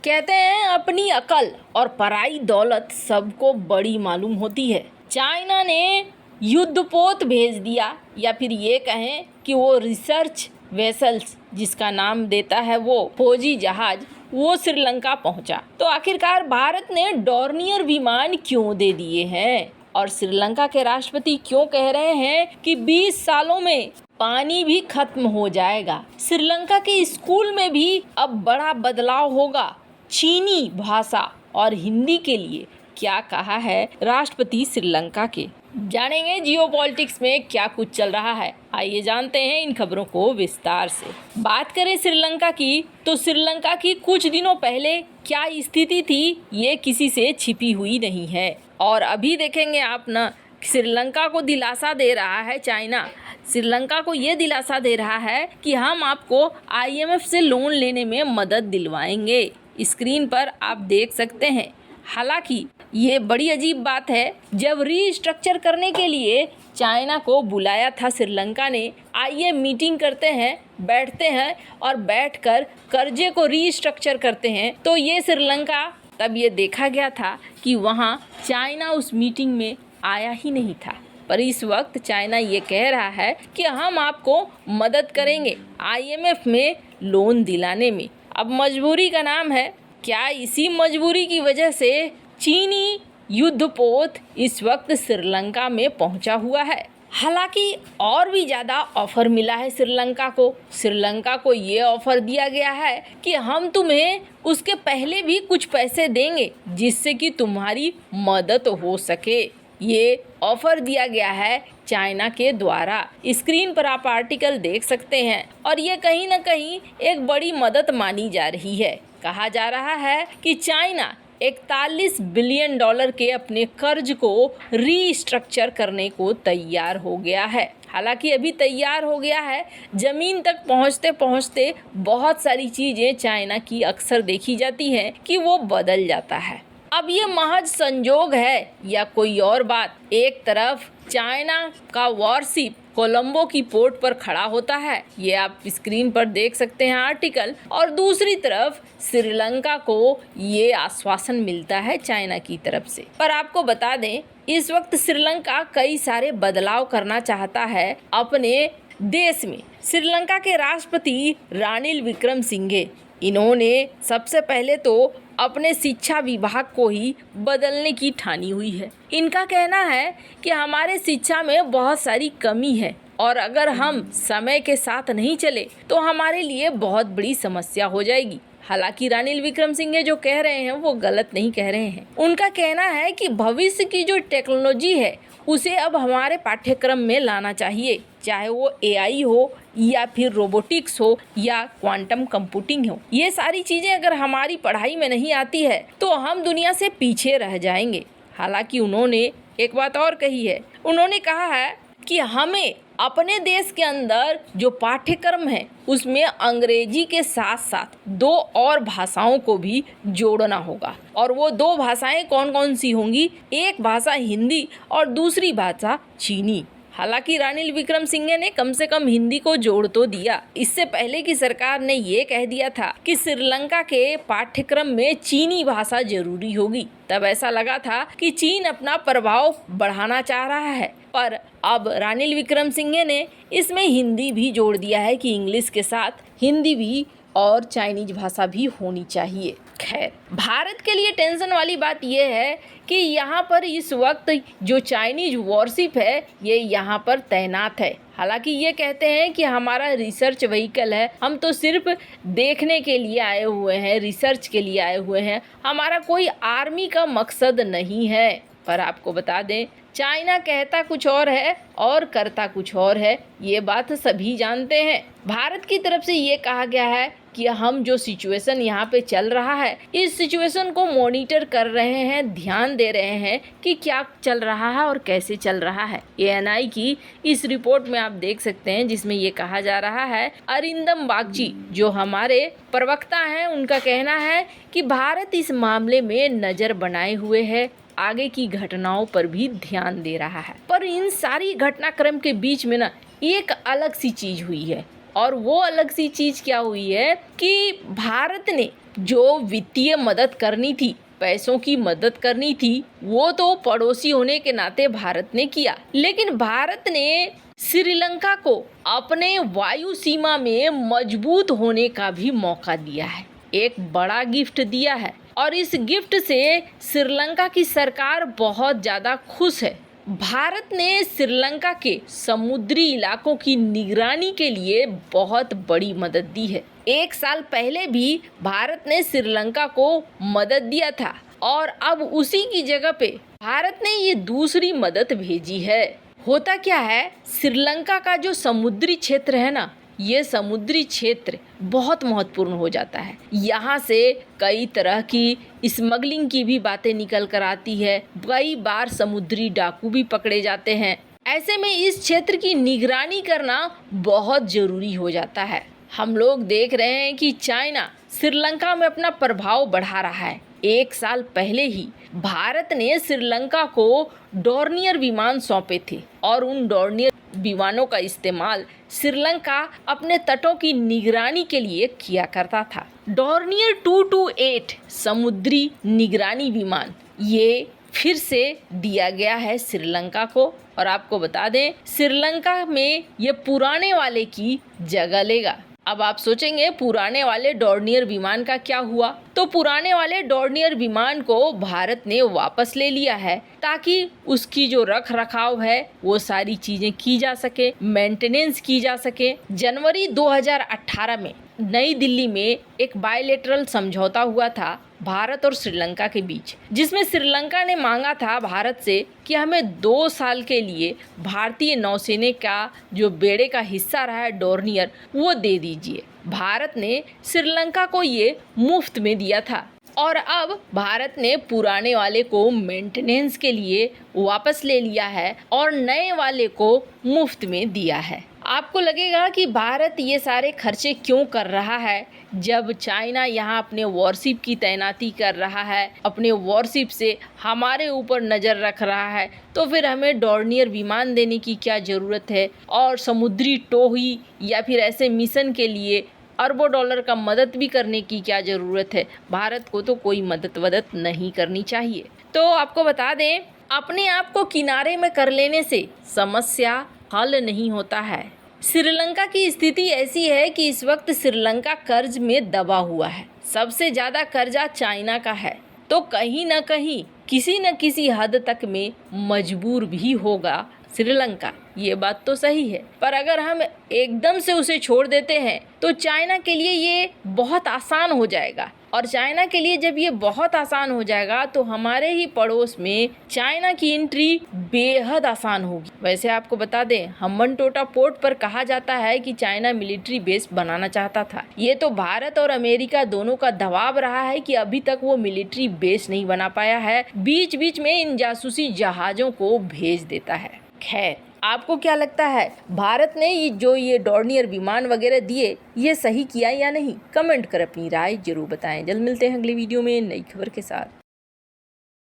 कहते हैं अपनी अकल और पराई दौलत सबको बड़ी मालूम होती है। चाइना ने युद्धपोत भेज दिया, या फिर ये कहें कि वो रिसर्च वेसल्स जिसका नाम देता है वो फौजी जहाज, वो श्रीलंका पहुंचा। तो आखिरकार भारत ने डॉर्नियर विमान क्यों दे दिए हैं और श्रीलंका के राष्ट्रपति क्यों कह रहे हैं कि 20 सालों में पानी भी खत्म हो जाएगा। श्रीलंका के स्कूल में भी अब बड़ा बदलाव होगा। चीनी भाषा और हिंदी के लिए क्या कहा है राष्ट्रपति श्रीलंका के, जानेंगे जियोपॉलिटिक्स में क्या कुछ चल रहा है। आइए जानते हैं इन खबरों को विस्तार से। बात करें श्रीलंका की, तो श्रीलंका की कुछ दिनों पहले क्या स्थिति थी ये किसी से छिपी हुई नहीं है। और अभी देखेंगे आप ना, श्रीलंका को दिलासा दे रहा है चाइना, श्रीलंका को ये दिलासा दे रहा है कि हम आपको IMF से लोन लेने में मदद दिलवाएंगे। स्क्रीन पर आप देख सकते हैं। हालांकि ये बड़ी अजीब बात है, जब रीस्ट्रक्चर करने के लिए चाइना को बुलाया था श्रीलंका ने, आइए मीटिंग करते हैं, बैठते हैं और बैठकर कर्जे को रीस्ट्रक्चर करते हैं, तो ये श्रीलंका, तब ये देखा गया था कि वहाँ चाइना उस मीटिंग में आया ही नहीं था। पर इस वक्त चाइना ये कह रहा है कि हम आपको मदद करेंगे IMF में लोन दिलाने में। अब मजबूरी का नाम है, क्या इसी मजबूरी की वजह से चीनी युद्धपोत इस वक्त श्रीलंका में पहुंचा हुआ है? हालांकि और भी ज़्यादा ऑफर मिला है श्रीलंका को। श्रीलंका को ये ऑफर दिया गया है कि हम तुम्हें उसके पहले भी कुछ पैसे देंगे जिससे कि तुम्हारी मदद हो सके। ये ऑफर दिया गया है चाइना के द्वारा। स्क्रीन पर आप आर्टिकल देख सकते हैं और ये कहीं ना कहीं एक बड़ी मदद मानी जा रही है। कहा जा रहा है कि चाइना 41 बिलियन डॉलर के अपने कर्ज को रीस्ट्रक्चर करने को तैयार हो गया है। हालांकि अभी तैयार हो गया है, ज़मीन तक पहुंचते पहुंचते बहुत सारी चीज़ें चाइना की अक्सर देखी जाती हैं कि वो बदल जाता है। अब ये महज संजोग है या कोई और बात? एक तरफ चाइना का वॉरशिप कोलंबो की पोर्ट पर खड़ा होता है, ये आप स्क्रीन पर देख सकते हैं आर्टिकल, और दूसरी तरफ श्रीलंका को ये आश्वासन मिलता है चाइना की तरफ से। पर आपको बता दें, इस वक्त श्रीलंका कई सारे बदलाव करना चाहता है अपने देश में। श्रीलंका के राष्ट्रपति रानिल विक्रमसिंघे, इन्होंने सबसे पहले तो अपने शिक्षा विभाग को ही बदलने की ठानी हुई है। इनका कहना है कि हमारे शिक्षा में बहुत सारी कमी है और अगर हम समय के साथ नहीं चले तो हमारे लिए बहुत बड़ी समस्या हो जाएगी। हालांकि रानिल विक्रमसिंघे जो कह रहे हैं वो गलत नहीं कह रहे हैं। उनका कहना है कि भविष्य की जो टेक्नोलॉजी है उसे अब हमारे पाठ्यक्रम में लाना चाहिए, चाहे वो AI हो या फिर रोबोटिक्स हो या क्वांटम कंप्यूटिंग हो। ये सारी चीज़ें अगर हमारी पढ़ाई में नहीं आती है तो हम दुनिया से पीछे रह जाएंगे। हालांकि उन्होंने एक बात और कही है, उन्होंने कहा है कि हमें अपने देश के अंदर जो पाठ्यक्रम है उसमें अंग्रेजी के साथ साथ 2 और भाषाओं को भी जोड़ना होगा। और वो 2 भाषाएं कौन कौन सी होंगी? एक भाषा हिंदी और दूसरी भाषा चीनी। हालांकि रानिल विक्रमसिंघे ने कम से कम हिंदी को जोड़ तो दिया। इससे पहले की सरकार ने ये कह दिया था कि श्रीलंका के पाठ्यक्रम में चीनी भाषा जरूरी होगी। तब ऐसा लगा था कि चीन अपना प्रभाव बढ़ाना चाह रहा है, पर अब रानिल विक्रमसिंघे ने इसमें हिंदी भी जोड़ दिया है कि इंग्लिश के साथ हिंदी भी और चाइनीज भाषा भी होनी चाहिए। खैर, भारत के लिए टेंशन वाली बात यह है कि यहाँ पर इस वक्त जो चाइनीज वॉरशिप है ये यहाँ पर तैनात है। हालांकि ये कहते हैं कि हमारा रिसर्च व्हीकल है, हम तो सिर्फ देखने के लिए आए हुए हैं, रिसर्च के लिए आए हुए हैं, हमारा कोई आर्मी का मकसद नहीं है। पर आपको बता दें, चाइना कहता कुछ और है और करता कुछ और है, ये बात सभी जानते हैं। भारत की तरफ से ये कहा गया है कि हम जो सिचुएशन यहाँ पे चल रहा है इस सिचुएशन को मॉनिटर कर रहे हैं, ध्यान दे रहे हैं कि क्या चल रहा है और कैसे चल रहा है। ANI की इस रिपोर्ट में आप देख सकते हैं जिसमें ये कहा जा रहा है, अरिंदम बागची जो हमारे प्रवक्ता हैं उनका कहना है कि भारत इस मामले में नज़र बनाए हुए है, आगे की घटनाओं पर भी ध्यान दे रहा है। पर इन सारी घटनाक्रम के बीच में ना एक अलग सी चीज़ हुई है, और वो अलग सी चीज़ क्या हुई है कि भारत ने जो वित्तीय मदद करनी थी, पैसों की मदद करनी थी, वो तो पड़ोसी होने के नाते भारत ने किया, लेकिन भारत ने श्रीलंका को अपने वायु सीमा में मजबूत होने का भी मौका दिया है, एक बड़ा गिफ्ट दिया है और इस गिफ्ट से श्रीलंका की सरकार बहुत ज़्यादा खुश है। भारत ने श्रीलंका के समुद्री इलाकों की निगरानी के लिए बहुत बड़ी मदद दी है। 1 साल पहले भी भारत ने श्रीलंका को मदद दिया था और अब उसी की जगह पे भारत ने ये दूसरी मदद भेजी है। होता क्या है, श्रीलंका का जो समुद्री क्षेत्र है ना, ये समुद्री क्षेत्र बहुत महत्वपूर्ण हो जाता है। यहाँ से कई तरह की स्मगलिंग की भी बातें निकल कर आती है, कई बार समुद्री डाकू भी पकड़े जाते हैं। ऐसे में इस क्षेत्र की निगरानी करना बहुत ज़रूरी हो जाता है। हम लोग देख रहे हैं कि चाइना श्रीलंका में अपना प्रभाव बढ़ा रहा है। 1 साल पहले ही भारत ने श्रीलंका को डोर्नियर विमान सौंपे थे और उन डोर्नियर विमानों का इस्तेमाल श्रीलंका अपने तटों की निगरानी के लिए किया करता था। डोर्नियर 228 समुद्री निगरानी विमान ये फिर से दिया गया है श्रीलंका को और आपको बता दें, श्रीलंका में ये पुराने वाले की जगह लेगा। अब आप सोचेंगे पुराने वाले डोर्नियर विमान का क्या हुआ? तो पुराने वाले डोर्नियर विमान को भारत ने वापस ले लिया है ताकि उसकी जो रख रखाव है वो सारी चीजें की जा सके, मेंटेनेंस की जा सके। जनवरी 2018 में नई दिल्ली में एक बायलैटरल समझौता हुआ था भारत और श्रीलंका के बीच, जिसमें श्रीलंका ने मांगा था भारत से कि हमें 2 साल के लिए भारतीय नौसेना का जो बेड़े का हिस्सा रहा है डोर्नियर, वो दे दीजिए। भारत ने श्रीलंका को ये मुफ्त में दिया था और अब भारत ने पुराने वाले को मेंटेनेंस के लिए वापस ले लिया है और नए वाले को मुफ्त में दिया है। आपको लगेगा कि भारत ये सारे खर्चे क्यों कर रहा है जब चाइना यहाँ अपने वॉरशिप की तैनाती कर रहा है, अपने वॉरशिप से हमारे ऊपर नज़र रख रहा है, तो फिर हमें डोर्नियर विमान देने की क्या ज़रूरत है और समुद्री टोही या फिर ऐसे मिशन के लिए अरबों डॉलर का मदद भी करने की क्या ज़रूरत है? भारत को तो कोई मदद नहीं करनी चाहिए। तो आपको बता दें, अपने आप को किनारे में कर लेने से समस्या हल नहीं होता है। श्रीलंका की स्थिति ऐसी है कि इस वक्त श्रीलंका कर्ज में दबा हुआ है। सबसे ज़्यादा कर्जा चाइना का है, तो कहीं ना कहीं किसी न किसी हद तक में मजबूर भी होगा श्रीलंका। ये बात तो सही है, पर अगर हम एकदम से उसे छोड़ देते हैं तो चाइना के लिए ये बहुत आसान हो जाएगा और चाइना के लिए जब ये बहुत आसान हो जाएगा तो हमारे ही पड़ोस में चाइना की एंट्री बेहद आसान होगी। वैसे आपको बता दें, हम्बनटोटा पोर्ट पर कहा जाता है कि चाइना मिलिट्री बेस बनाना चाहता था। ये तो भारत और अमेरिका दोनों का दबाव रहा है कि अभी तक वो मिलिट्री बेस नहीं बना पाया है, बीच बीच में इन जासूसी जहाज़ों को भेज देता है। खैर, आपको क्या लगता है, भारत ने ये डोर्नियर विमान वगैरह दिए, ये सही किया या नहीं? कमेंट कर अपनी राय जरूर बताएं। जल्द मिलते हैं अगली वीडियो में नई खबर के साथ।